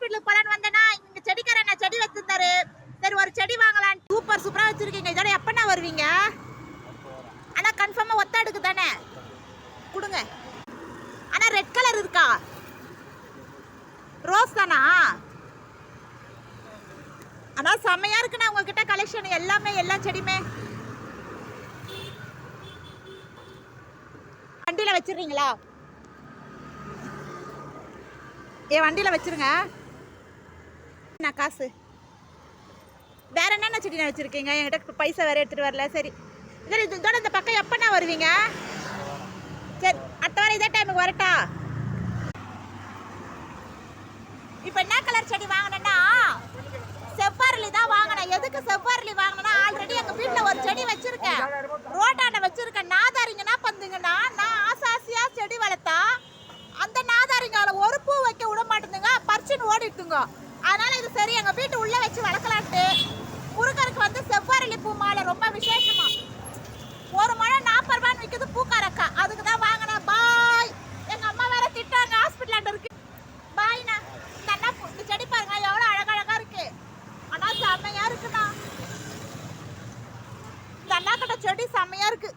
ஹாஸ்பிட்டலுக்கு போலான்னு வந்தேன்னா இங்க செடிக்காரண்ணா செடி வச்சிருந்தாரு. சரி ஒரு செடி வாங்கலாம். சூப்பர் சூப்பரா வச்சிருக்கீங்க. இதோட எப்பண்ணா வருவீங்க? ஆனா கன்ஃபார்மா ஒத்த அடுக்கு தானே கொடுங்க. ஆனா ரெட் கலர் இருக்கா? ரோஸ் தானா? ஆனா செம்மையா இருக்குண்ணா உங்ககிட்ட கலெக்ஷன் எல்லாமே, எல்லா செடியுமே. வண்டியில வச்சிருக்கீங்களா? என் வண்டியில வச்சிருங்க. நான் காசு வேற என்னென்ன செடி நான் வச்சிருக்கீங்க? என்கிட்ட பைசா வேற எடுத்துட்டு வரல. சரி சரி, இதோட இந்த பக்கம் எப்பண்ணா வருவீங்க? சரி அடுத்த வாரம் இதே டைமுக்கு வரட்டா? இப்போ என்ன கலர் செடி வாங்கினேன்னா செவ்வரளி தான் வாங்கினேன். எதுக்கு செவ்வரளி வாங்கினேன்னா ஆல்ரெடி எங்கள் வீட்டில் ஒரு செடி வச்சிருக்கேன், ரோட்டாண்ட வச்சிருக்கேன். நாதாரிங்க என்ன பண்ணுதுங்கன்னா, நான் ஆசாசியாக செடி வளர்த்தா அந்த நாதாரிங்கால ஒரு பூ வைக்க விட மாட்டேங்குங்க, பறிச்சுன்னு ஓடிட்டுங்க. அதனால இது சரி எங்கள் வீட்டு உள்ளே வச்சு வளர்க்கலான்ட்டு முருகருக்கு வந்து செவ்வரளி பூ மாலை ரொம்ப விசேஷமா. ஒரு மழை 40 ரூபான்னு விற்குது பூக்காரக்கா. அதுக்கு தான் வாங்கினேன். பாய். எங்கள் அம்மா வேற திட்டாங்க ஹாஸ்பிட்டலாண்ட இருக்கு. பாய்ண்ணா. இந்த அண்ணா இந்த செடி பாருங்க எவ்வளோ அழகழகா இருக்கு. ஆனால் செம்மையா இருக்குண்ணா. இந்த அண்ணா கிட்ட செடி செம்மையா இருக்கு.